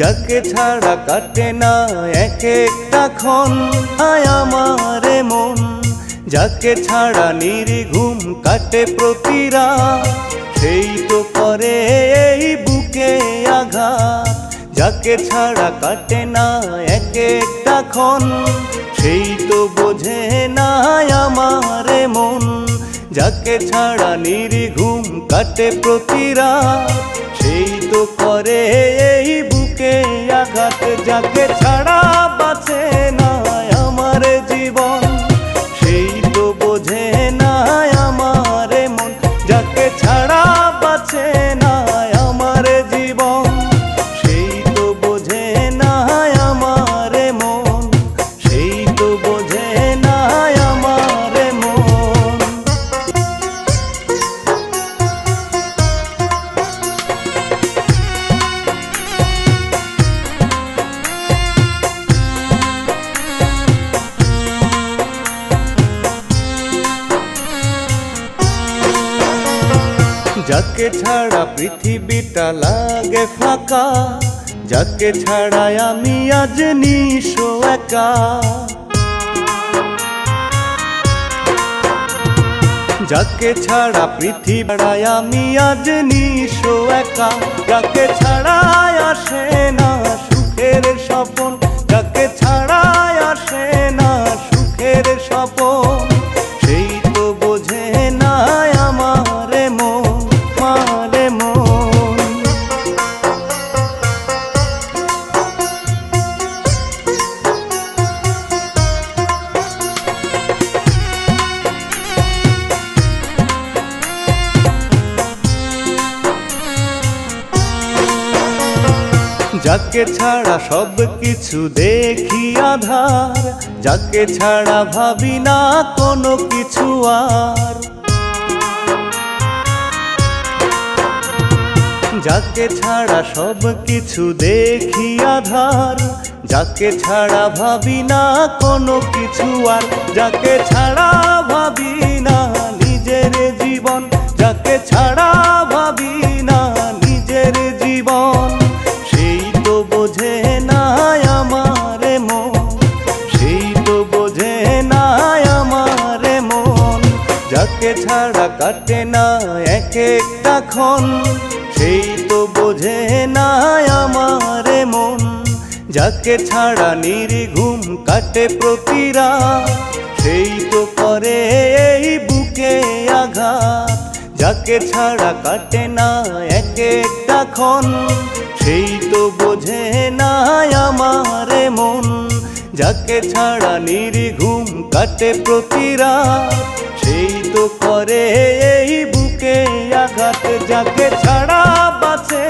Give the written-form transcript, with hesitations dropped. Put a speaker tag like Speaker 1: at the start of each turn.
Speaker 1: যাকে ছাড়া কাটে না এক একটা ক্ষণ, আয় আমারে মন। যাকে ছাড়া নির্ঘুম কাটে প্রতি রাত, সেই তো করে এই বুকে আঘাত। যাকে ছাড়া কাটে না এক একটা ক্ষণ, সেই তো বোঝে না আমারে মন। যাকে ছাড়া নির্ঘুম কাটে প্রতি রাত, সেই তো করে এই বুকে আঘাত। যাকে ছাড়া বাঁচে না আমার জীবন, সেই তো বোঝে না আমারে মন। যাকে ছাড়া বাঁচে না আমার জীবন, সেই তো বোঝে না আমারে মন। সেই তো বোঝে না আমারে মন। যাকে ছাড়া পৃথিবীটা লাগে ফাঁকা, যাকে ছাড়া আমি আজ নিঃস্ব একা। যাকে ছাড়া পৃথিবীটা আমি আজ নিঃস্ব একা। যাকে ছাড়া আসে না সুখের স্বপন, যাকে ছাড়া আসে না সুখের স্বপন। সেই তো বোঝে না আমারে মন, মারে মন। যাকে ছাড়া সব কিছু দেখি আধার, যাকে ছাড়া ভাবি না কোনো কিছু আর। যাকে ছাড়া সব কিছু দেখি আধার, যাকে ছাড়া ভাবি না কোনো কিছু আর। যাকে ছাড়া ভাবি না নিজের জীবন, যাকে ছাড়া ভাবি না নিজের জীবন। সেই তো বোঝে না আমারে মন, সেই তো বোঝে না আমারে মন। যাকে ছাড়া কাটে না এক একটা ক্ষণ, সেই তো বোঝে না আমারে মন। যাকে ছাড়া নির্ঘুম কাটে প্রতি রাত, সেই তো করে এই বুকে আঘাত। যাকে ছাড়া কাটে না এক একটা ক্ষণ, সেই তো বোঝে না আমারে মন। যাকে ছাড়া নির্ঘুম কাটে প্রতি রাত, সেই তো করে এই বুকে আঘাত। যাকে ছাড়া বাঁচে